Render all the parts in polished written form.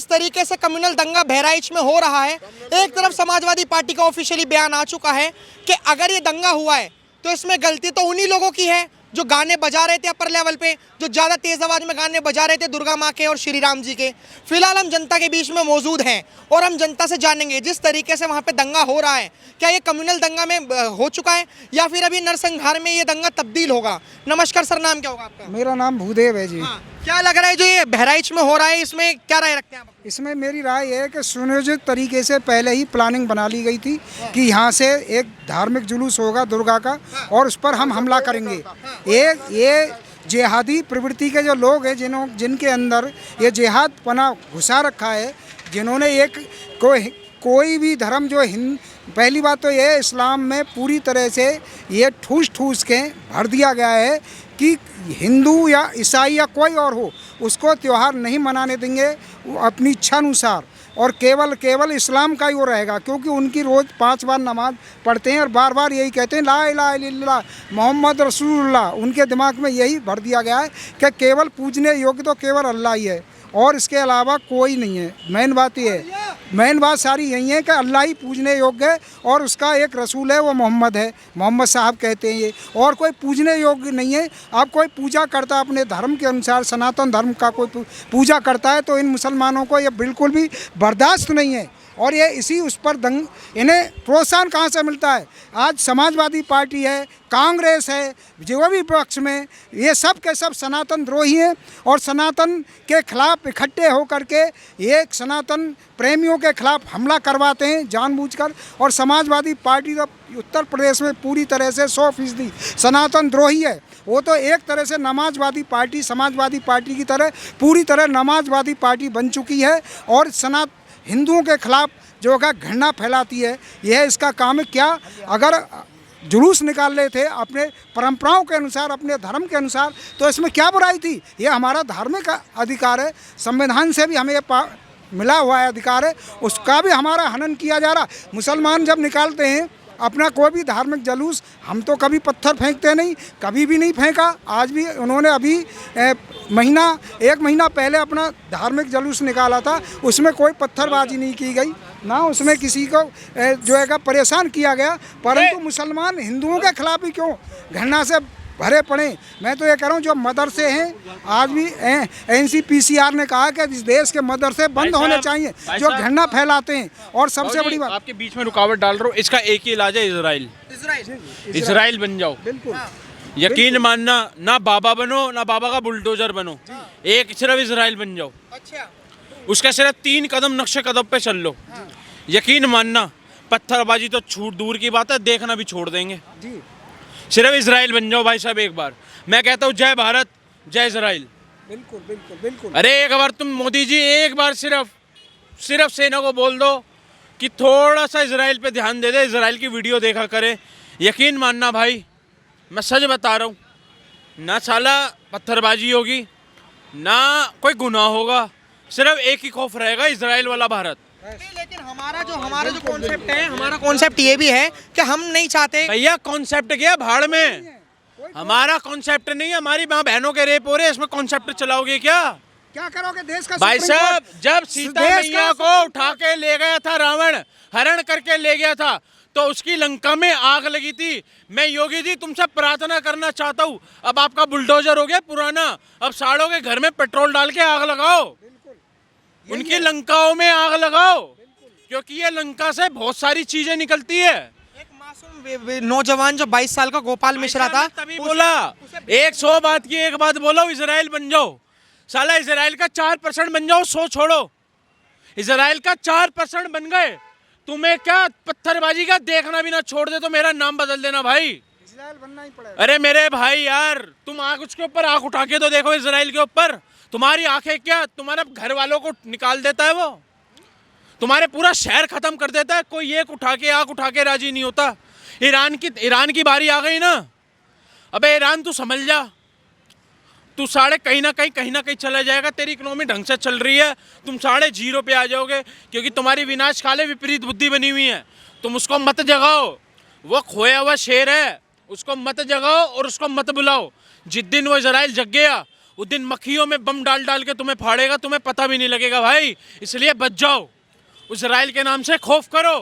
तरीके से कम्युनल दंगा बहराइच में हो रहा है, एक तरफ समाजवादी पार्टी का ऑफिशियली बयान आ चुका है कि अगर ये दंगा हुआ है तो इसमें गलती तो उन्हीं लोगों की है जो गाने बजा रहे थे अपर लेवल पे, जो ज़्यादा तेज़ आवाज़ में गाने बजा रहे थे दुर्गा माँ के और श्री राम जी के। फिलहाल हम जनता के बीच में मौजूद हैं और हम जनता से जानेंगे जिस तरीके से वहाँ पे दंगा हो रहा है, क्या ये कम्युनल दंगा में हो चुका है या फिर अभी नरसंहार में ये दंगा तब्दील होगा। नमस्कार सर, नाम क्या होगा आपका? मेरा नाम भूदेव है जी। हाँ, क्या लग रहा है जो ये बहराइच में हो रहा है, इसमें क्या राय रखते हैं आप? इसमें मेरी राय है कि सुनियोजित तरीके से पहले ही प्लानिंग बना ली गई थी कि यहाँ से एक धार्मिक जुलूस होगा दुर्गा का और उस पर हम हमला करेंगे। ये जिहादी प्रवृत्ति के जो लोग हैं जिनके अंदर ये जिहाद पना घुसा रखा है, जिन्होंने एक कोई भी धर्म जो पहली बात तो ये इस्लाम में पूरी तरह से ये ठूस के भर दिया गया है कि हिंदू या ईसाई या कोई और हो उसको त्यौहार नहीं मनाने देंगे अपनी इच्छा अनुसार, और केवल इस्लाम का ही वो रहेगा, क्योंकि उनकी रोज़ 5 बार नमाज पढ़ते हैं और बार बार यही कहते हैं ला इलाहा इल्लल्लाह मोहम्मद रसूलुल्लाह। उनके दिमाग में यही भर दिया गया है कि केवल पूजने योग्य तो केवल अल्लाह ही है और इसके अलावा कोई नहीं है। मेन बात ये है, मेन बात सारी यही है कि अल्लाह ही पूजने योग्य है और उसका एक रसूल है, वो मोहम्मद है, मोहम्मद साहब कहते हैं ये, और कोई पूजने योग्य नहीं है। अब कोई पूजा करता है अपने धर्म के अनुसार, सनातन धर्म का कोई पूजा करता है तो इन मुसलमानों को ये बिल्कुल भी बर्दाश्त नहीं है और ये इसी उस पर इन्हें प्रोत्साहन कहाँ से मिलता है। आज समाजवादी पार्टी है, कांग्रेस है, जो भी पक्ष में, ये सब के सब सनातन द्रोही हैं और सनातन के खिलाफ इकट्ठे होकर के ये सनातन प्रेमियों के खिलाफ हमला करवाते हैं जानबूझकर। और समाजवादी पार्टी तो उत्तर प्रदेश में पूरी तरह से 100% सनातन द्रोही है। वो तो एक तरह से समाजवादी पार्टी की तरह पूरी तरह नमाजवादी पार्टी बन चुकी है और हिंदुओं के खिलाफ जो का घृणा फैलाती है। यह इसका काम है। क्या अगर जुलूस निकाल रहे थे अपने परंपराओं के अनुसार, अपने धर्म के अनुसार, तो इसमें क्या बुराई थी? ये हमारा धार्मिक अधिकार है, संविधान से भी हमें ये मिला हुआ है अधिकार है, उसका भी हमारा हनन किया जा रहा। मुसलमान जब निकालते हैं अपना कोई भी धार्मिक जुलूस, हम तो कभी पत्थर फेंकते नहीं, कभी भी नहीं फेंका। आज भी उन्होंने अभी 1 महीना पहले अपना धार्मिक जुलूस निकाला था, उसमें कोई पत्थरबाजी नहीं की गई, ना उसमें किसी को जो है परेशान किया गया। परंतु मुसलमान हिंदुओं के खिलाफ ही क्यों घृणा से भरे पड़े। मैं तो ये कह रहा हूँ जो मदरसे हैं, आज भी NCPCR ने कहा कि इस देश के मदरसे बंद होने चाहिए जो घृणा फैलाते हैं। और सबसे बड़ी बात, आपके बीच में रुकावट डाल रहा हूँ, इसका एक ही इलाज है, इजराइल बन जाओ। बिल्कुल यकीन मानना, ना बाबा बनो ना बाबा का बुलडोजर बनो, एक सिर्फ इजराइल बन जाओ। अच्छा, उसका सिर्फ 3 कदम नक्शे कदम पे चल लो। यकीन मानना, पत्थरबाजी तो छूट दूर की बात है, देखना भी छोड़ देंगे। जी, सिर्फ इजराइल बन जाओ भाई साहब एक बार। मैं कहता हूँ जय भारत जय इजराइल। बिल्कुल बिल्कुल बिल्कुल। अरे एक बार तुम मोदी जी एक बार सिर्फ सेना को बोल दो कि थोड़ा सा इजराइल पे ध्यान दे दे, इजराइल की वीडियो देखा करे। यकीन मानना भाई, मैं सच बता रहा हूँ, ना साला पत्थरबाजी होगी ना कोई गुनाह होगा, सिर्फ एक ही खौफ रहेगा, इजराइल वाला भारत। लेकिन हमारा जो कॉन्सेप्ट है, हमारा कॉन्सेप्ट ये भी है कि हम नहीं चाहते। भैया कॉन्सेप्ट क्या भाड़ में, हमारा कॉन्सेप्ट नहीं है। हमारी माँ बहनों के रेप हो रहे, इसमें कॉन्सेप्ट चलाओगे क्या करोगे? देश का भाई साहब, जब सीता मैया को उठा के ले गया था रावण, हरण करके ले गया था, तो उसकी लंका में आग लगी थी। मैं योगी जी तुमसे प्रार्थना करना चाहता हूँ, अब आपका बुलडोजर हो गया पुराना, अब साड़ों के घर में पेट्रोल डाल के आग लगाओ, उनकी लंकाओं में आग लगाओ, क्योंकि ये लंका से बहुत सारी चीजें निकलती है। एक मासूम नौजवान जो 22 साल का गोपाल मिश्रा था, तभी बोला 100 बात की एक बात बोलो, इजराइल बन जाओ। साला इजराइल का 4% बन जाओ, 100 छोड़ो, इजराइल का 4% बन गए। तुम्हें क्या पत्थरबाजी का देखना भी ना छोड़ दे तो मेरा नाम बदल देना भाई, इजराइल बनना ही पड़ेगा। अरे मेरे भाई यार, तुम आंख उसके ऊपर आंख उठा के तो देखो इजराइल के ऊपर। तुम्हारी आंखें क्या, तुम्हारे घर वालों को निकाल देता है वो, तुम्हारे पूरा शहर खत्म कर देता है, कोई एक उठा के आंख उठा के राजी नहीं होता। ईरान की बारी आ गई ना, अबे ईरान तू समझ जा, तू साढ़े कहीं ना कहीं चला जाएगा। तेरी इकोनॉमी ढंग से चल रही है, तुम 0.5 पे आ जाओगे, क्योंकि तुम्हारी विनाशकाले विपरीत बुद्धि बनी हुई है। तुम उसको मत जगाओ, वो खोया हुआ शेर है, उसको मत जगाओ और उसको मत बुलाओ। जिस दिन वो इजराइल जग गया, उस दिन मक्खियों में बम डाल डाल के तुम्हें फाड़ेगा, तुम्हें पता भी नहीं लगेगा भाई। इसलिए बच जाओ, इजराइल के नाम से खौफ करो।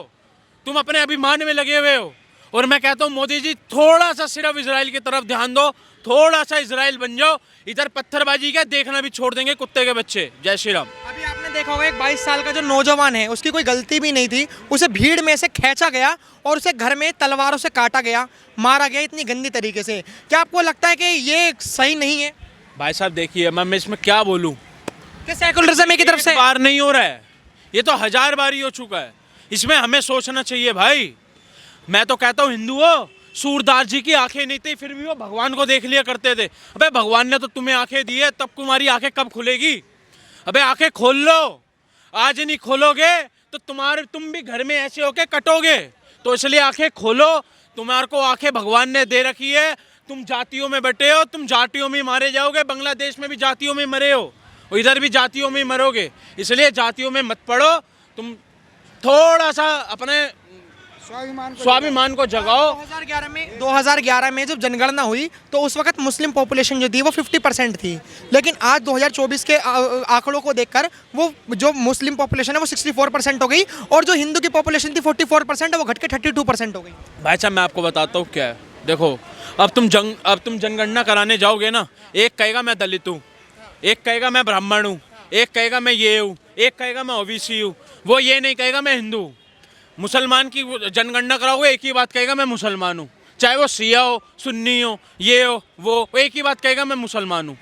तुम अपने अभिमान में लगे हुए हो। और मैं कहता हूँ मोदी जी थोड़ा सा सिर्फ इजराइल की तरफ ध्यान दो, थोड़ा सा इजराइल बन जाओ। इधर पत्थरबाजी का देखना भी छोड़ देंगे कुत्ते के बच्चे। जय श्री राम। अभी आपने देखा होगा एक 22 साल का जो नौजवान है, उसकी कोई गलती भी नहीं थी, उसे भीड़ में से खींचा गया और उसे घर में तलवारों से काटा गया, मारा गया इतनी गंदी तरीके से। क्या आपको लगता है कि ये सही नहीं है? भाई साहब देखिए, मैं इसमें क्या बोलूँ कि सेकुलरिज्म की तरफ से एक बार नहीं हो रहा है, ये तो 1000 बारी हो चुका है। इसमें हमें सोचना चाहिए भाई। मैं तो कहता हूँ हिंदुओं, सूरदास जी की आंखें नहीं थी फिर भी वो भगवान को देख लिया करते थे। अबे भगवान ने तो तुम्हें आंखें दी है, तब तुम्हारी आंखें कब खुलेगी? अबे आंखें खोल लो। आज नहीं खोलोगे तो तुम भी घर में ऐसे होके कटोगे। तो इसलिए आंखें खोलो। तुम्हारे को आंखें भगवान ने दे रखी है। तुम जातियों में बटे हो, तुम जातियों में मारे जाओगे। बांग्लादेश में भी जातियों में मरे हो, और इधर भी जातियों में मरोगे। इसलिए जातियों में मत पड़ो। तुम थोड़ा सा अपने स्वाभिमान को जगाओ। 2011 में जब जनगणना हुई तो उस वक्त मुस्लिम पॉपुलेशन जो थी वो 50% थी, लेकिन आज 2024 के आंकड़ों को देखकर वो जो मुस्लिम पॉपुलेशन है वो 64% हो गई, और जो हिंदू की पॉपुलेशन थी 44% है वो घट के 32% हो गई। भाई साहब मैं आपको बताता हूँ क्या है। देखो, अब तुम जनगणना कराने जाओगे ना, एक कहेगा मैं दलित हूँ, एक कहेगा मैं ब्राह्मण हूँ, एक कहेगा मैं ये हूँ, एक कहेगा मैं ओबीसी हूँ, वो ये नहीं कहेगा मैं हिंदू हूँ। मुसलमान की जनगणना कराओगे, एक ही बात कहेगा मैं मुसलमान हूँ। चाहे वो शिया हो, सुन्नी हो, ये हो, वो एक ही बात कहेगा मैं मुसलमान हूँ।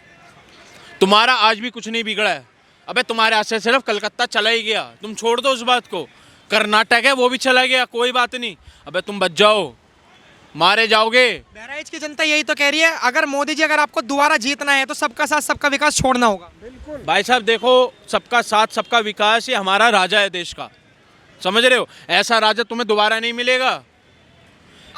तुम्हारा आज भी कुछ नहीं बिगड़ा है। अबे तुम्हारे हाथ से सिर्फ कलकत्ता चला ही गया, तुम छोड़ दो उस बात को। कर्नाटक है वो भी चला गया, कोई बात नहीं। अबे तुम बच जाओ, मारे जाओगे। बहराइच की जनता यही तो कह रही है, अगर मोदी जी अगर आपको दोबारा जीतना है तो सबका साथ सबका विकास छोड़ना होगा। भाई साहब देखो, सबका साथ सबका विकास ये हमारा राजा है देश का, समझ रहे हो? ऐसा राजा तुम्हें दोबारा नहीं मिलेगा।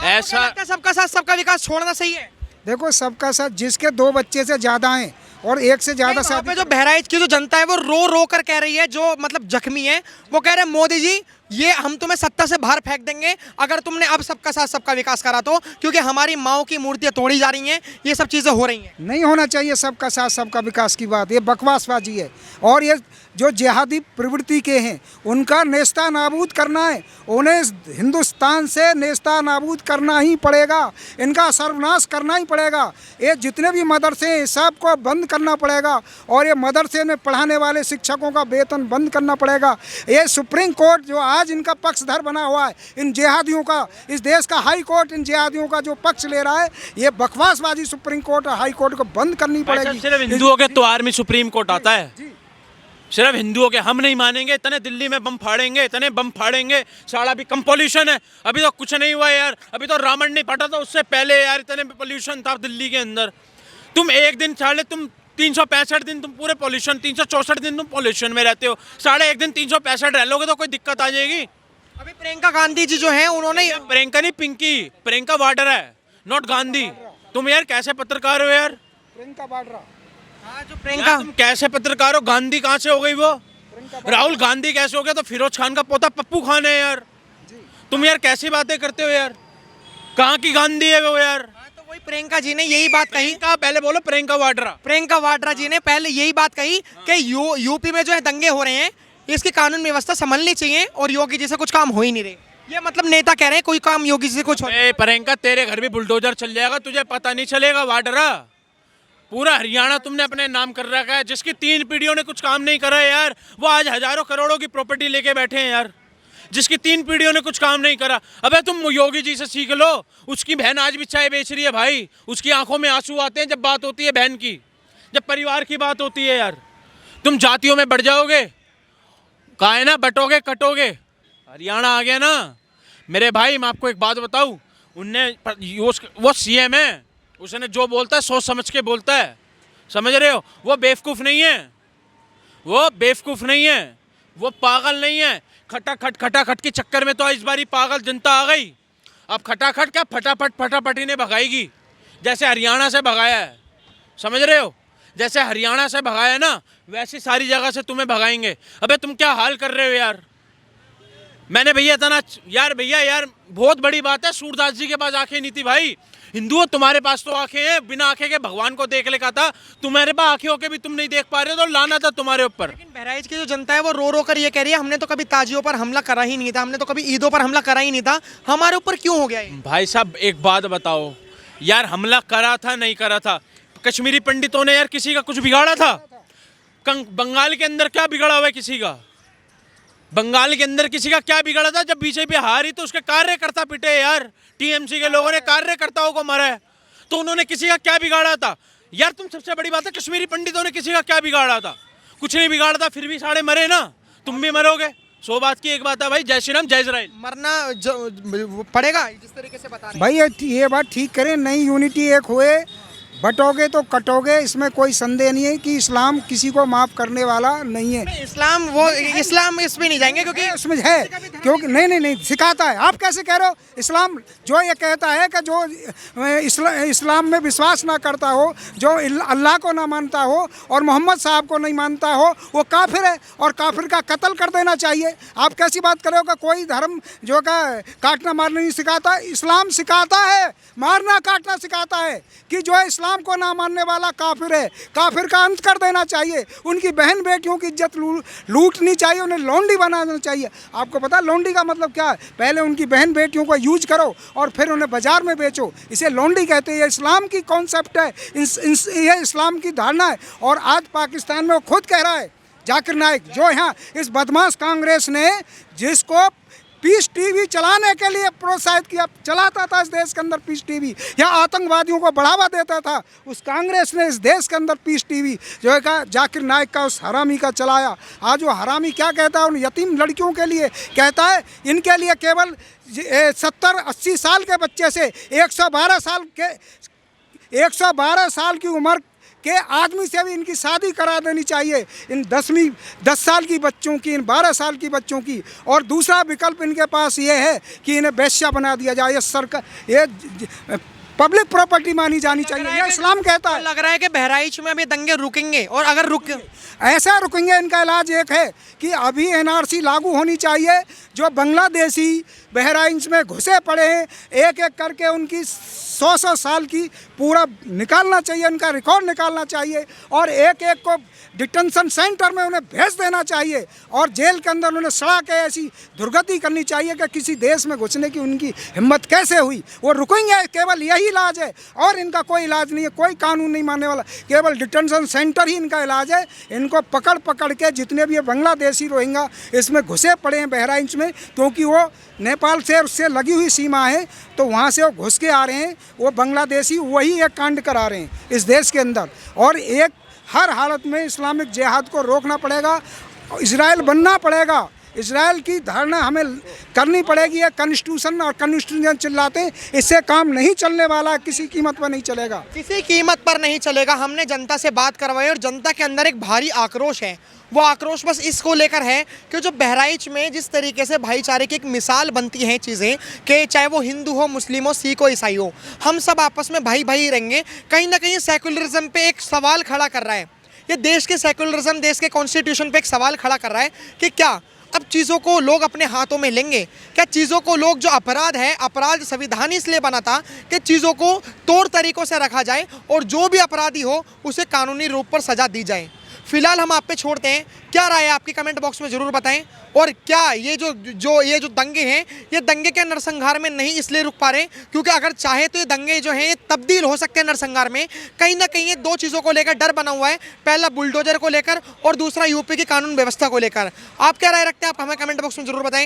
ऐसा सबका साथ सबका विकास छोड़ना सही है। देखो, सबका साथ जिसके 2 बच्चे से ज़्यादा हैं और एक से ज़्यादा वहाँ पे शादी, जो बहराइच की जो जनता है वो रो रो कर कह रही है, जो मतलब जख्मी है, वो कह रहे हैं मोदी जी ये हम तुम्हें सत्ता से बाहर फेंक देंगे अगर तुमने अब सबका साथ सबका विकास करा तो, क्योंकि हमारी माओ की मूर्तियां तोड़ी जा रही हैं, ये सब चीज़ें हो रही हैं। नहीं होना चाहिए सबका साथ सबका विकास की बात, ये बकवासबाजी है। और ये जो जिहादी प्रवृत्ति के हैं उनका नेस्ता नाबूद करना है, उन्हें हिंदुस्तान से नेस्ता नाबूद करना ही पड़ेगा, इनका सर्वनाश करना ही पड़ेगा। ये जितने भी मदरसे हैं सबको बंद करना पड़ेगा, और ये मदरसे में पढ़ाने वाले शिक्षकों का वेतन बंद करना पड़ेगा। ये सुप्रीम कोर्ट जो आज इनका पक्षधर बना हुआ है, इन जिहादियों का, इस देश का हाई कोर्ट इन जिहादियों का जो पक्ष ले रहा है, ये बकवासबाजी सुप्रीम कोर्ट और हाई कोर्ट को बंद करनी पड़ेगी। सिर्फ हिंदुओं के त्योहार में सुप्रीम कोर्ट आता है, सिर्फ हिंदुओं के। हम नहीं मानेंगे। इतने दिल्ली में बम फाड़ेंगे, इतने बम फाड़ेंगे, साला भी कम पोल्यूशन है। अभी तो कुछ नहीं हुआ यार, अभी तो रावण नहीं फटा था, उससे पहले यार इतने पोल्यूशन था दिल्ली के अंदर। तुम एक दिन साले तुम 365 दिन तुम पूरे पोल्यूशन, 364 दिन तुम पोल्यूशन में रहते हो। साढ़े एक दिन 365 रह लोगे तो कोई दिक्कत आ जाएगी? अभी प्रियंका गांधी जी जो हैं उन्होंने, प्रियंका नहीं पिंकी, प्रियंका वाड्रा है, नॉट गांधी। तुम यार कैसे पत्रकार हो यार? प्रियंका वाड्रा, हाँ, जो प्रियंका, तुम कैसे पत्रकार हो? गांधी कहाँ से हो गई वो? राहुल गांधी कैसे हो गया? तो फिरोज खान का पोता पप्पू खान है यार। तुम यार कैसी बातें करते हो यार? कहाँ की गांधी है वो यार? तो वही प्रियंका जी ने यही बात कही। पहले बोलो प्रियंका वाड्रा। प्रियंका वाड्रा जी ने पहले यही बात कही कि यूपी में जो है दंगे हो रहे हैं, इसकी कानून व्यवस्था संभलनी चाहिए और योगी जी से कुछ काम हो ही नहीं रहे। ये मतलब नेता कह रहे हैं कोई काम योगी जी से कुछ हो। प्रियंका तेरे घर भी बुलडोजर चल जाएगा, तुझे पता नहीं चलेगा वाड्रा। पूरा हरियाणा तुमने अपने नाम कर रखा है, जिसकी 3 पीढ़ियों ने कुछ काम नहीं करा है यार, वो आज हजारों करोड़ों की प्रॉपर्टी लेके बैठे हैं यार, जिसकी 3 पीढ़ियों ने कुछ काम नहीं करा। अबे तुम योगी जी से सीख लो। उसकी बहन आज भी चाय बेच रही है भाई, उसकी आंखों में आंसू आते हैं जब बात होती है बहन की, जब परिवार की बात होती है यार। तुम जातियों में बढ़ जाओगे, कहा है ना, बटोगे कटोगे। हरियाणा आ गया ना मेरे भाई। मैं आपको एक बात बताऊं, वो सीएम है, उसने जो बोलता है सोच समझ के बोलता है, समझ रहे हो? वो बेवकूफ़ नहीं है, वो बेवकूफ़ नहीं है, वो पागल नहीं है। खटाखट के चक्कर में तो इस बारी पागल जनता आ गई। अब खटाखट क्या, फटाफट इन्हें भगाएगी, जैसे हरियाणा से भगाया है, समझ रहे हो? जैसे हरियाणा से भगाया ना, वैसी सारी जगह से तुम्हें भगाएंगे। अबे तुम क्या हाल कर रहे हो यार? मैंने भैया इतना यार भैया यार बहुत बड़ी बात है, सूरदास जी के पास आंखें नहीं थी भाई। हिंदुओं तुम्हारे पास तो आंखें हैं, बिना आंखें के भगवान को देख ले कहा था, तुम्हारे पास आंखें होके भी तुम नहीं देख पा रहे हो तो लाना था तुम्हारे ऊपर। लेकिन बहराइच की जो जनता है वो रो कर ये कह रही है हमने तो कभी ताजियों पर हमला करा ही नहीं था, हमने तो कभी ईदों पर हमला करा ही नहीं था, हमारे ऊपर क्यों हो गया ये? भाई साहब एक बात बताओ यार, हमला करा था नहीं करा था, कश्मीरी पंडितों ने यार किसी का कुछ बिगाड़ा था? बंगाल के अंदर क्या बिगड़ा हुआ है किसी का? बंगाल के अंदर किसी का क्या बिगड़ा था? जब बीजेपी हारी तो उसके कार्यकर्ता पिटे यार, टीएमसी के लोगों ने कार्यकर्ताओं को मारा है, तो उन्होंने किसी का क्या बिगाड़ा था यार? तुम सबसे बड़ी बात है कश्मीरी पंडितों ने किसी का क्या बिगाड़ा था? कुछ नहीं बिगाड़ा था, फिर भी सारे मरे ना, तुम भी मरोगे। 100 बात की एक बात है भाई, जय श्री राम जय इजराइल। मरना पड़ेगा जिस तरीके से बता रहे हैं। भाई ये बात ठीक करें, नई यूनिटी एक हुए, बटोगे तो कटोगे, इसमें कोई संदेह नहीं है कि इस्लाम किसी को माफ़ करने वाला नहीं है। इस्लाम इसमें नहीं जाएंगे क्योंकि उसमें है, क्योंकि नहीं सिखाता है। आप कैसे कह रहे हो? इस्लाम जो ये कहता है कि जो इस्लाम में विश्वास ना करता हो, जो अल्लाह को ना मानता हो और मोहम्मद साहब को नहीं मानता हो, वो काफिर है और काफिर का कत्ल कर देना चाहिए। आप कैसी बात कर रहे हो कि कोई धर्म जो का काटना मारना नहीं सिखाता? इस्लाम सिखाता है, मारना काटना सिखाता है कि जो है इस्लाम को ना मानने वाला काफिर है, काफिर का अंत कर देना चाहिए। उनकी बहन बेटियों की इज्जत लूटनी चाहिए, उन्हें लौंडी बनाना चाहिए। आपको पता लौंडी का मतलब क्या है? पहले उनकी बहन बेटियों को यूज करो और फिर उन्हें बाजार में बेचो, इसे लौंडी कहते हैं। ये इस्लाम की कॉन्सेप्ट है, ये इस्लाम की धारणा है। और आज पाकिस्तान में वो खुद कह रहा है, जाकिर नाइक, जो यहाँ इस बदमाश कांग्रेस ने जिसको पीस टीवी चलाने के लिए प्रोत्साहित किया, चलाता था इस देश के अंदर पीस टीवी, या आतंकवादियों को बढ़ावा देता था, उस कांग्रेस ने इस देश के अंदर पीस टीवी जो है का जाकिर नाइक का, उस हरामी का चलाया। आज वो हरामी क्या कहता है? उन यतीम लड़कियों के लिए कहता है इनके लिए केवल 70-80 साल के बच्चे से 112 साल की उम्र के आदमी से भी इनकी शादी करा देनी चाहिए, इन 10 साल की बच्चों की, इन 12 साल की बच्चों की। और दूसरा विकल्प इनके पास ये है कि इन्हें वेश्या बना दिया जाए, ये सरकार, ये पब्लिक प्रॉपर्टी मानी जानी चाहिए, ये इस्लाम कहता है। लग रहा है कि बहराइच में अभी दंगे रुकेंगे, और अगर ऐसा रुकेंगे, इनका इलाज एक है कि अभी एनआरसी लागू होनी चाहिए। जो बांग्लादेशी बहराइच में घुसे पड़े हैं, एक एक करके उनकी 100 साल की पूरा निकालना चाहिए, उनका रिकॉर्ड निकालना चाहिए, और एक एक को डिटेंशन सेंटर में उन्हें भेज देना चाहिए, और जेल के अंदर उन्हें सड़ा के ऐसी दुर्गति करनी चाहिए कि किसी देश में घुसने की उनकी हिम्मत कैसे हुई। वो रुकेंगे, केवल यही इलाज है, और इनका कोई इलाज नहीं है, कोई कानून नहीं मानने वाला, केवल डिटेंशन सेंटर ही इनका इलाज है। इनको पकड़ के जितने भी ये बांग्लादेशी रोहिंग्या इसमें घुसे पड़े हैं बहराइच में, क्योंकि वो नेपाल से उससे लगी हुई सीमा है, तो वहाँ से वो घुस के आ रहे हैं, वो बांग्लादेशी वही एक कांड करा रहे हैं इस देश के अंदर। और एक हर हालत में इस्लामिक जिहाद को रोकना पड़ेगा, इजराइल बनना पड़ेगा, इजराइल की धारणा हमें करनी पड़ेगी। ये कॉन्स्टिट्यूशन और कॉन्स्टिट्यूशन चिल्लाते हैं, इससे काम नहीं चलने वाला, किसी कीमत पर नहीं चलेगा, किसी कीमत पर नहीं चलेगा। हमने जनता से बात करवाई और जनता के अंदर एक भारी आक्रोश है। वो आक्रोश बस इसको लेकर है कि जो बहराइच में जिस तरीके से भाईचारे की एक मिसाल बनती हैं चीज़ें, कि चाहे वो हिंदू हो, मुस्लिम हो, सिख हो, ईसाई हो, हम सब आपस में भाई भाई रहेंगे। कहीं ना कहीं सेकुलरिज्म पे एक सवाल खड़ा कर रहा है, ये देश के सेकुलरिज्म, देश के कॉन्स्टिट्यूशन पे एक सवाल खड़ा कर रहा है कि क्या अब चीज़ों को लोग अपने हाथों में लेंगे? क्या चीज़ों को लोग, जो अपराध है, अपराध संविधान इसलिए बना था कि चीज़ों को तौर तरीक़ों से रखा जाए और जो भी अपराधी हो उसे कानूनी रूप पर सज़ा दी जाए। फिलहाल हम आप पे छोड़ते हैं, क्या राय है आपकी कमेंट बॉक्स में ज़रूर बताएं। और क्या ये जो दंगे हैं, ये दंगे के नरसंहार में नहीं इसलिए रुक पा रहे क्योंकि अगर चाहे तो ये दंगे जो हैं ये तब्दील हो सकते हैं नरसंहार में। कहीं ना कहीं ये दो चीज़ों को लेकर डर बना हुआ है, पहला बुलडोजर को लेकर और दूसरा यूपी की कानून व्यवस्था को लेकर। आप क्या राय रखते हैं? आप हमें कमेंट बॉक्स में ज़रूर बताएं।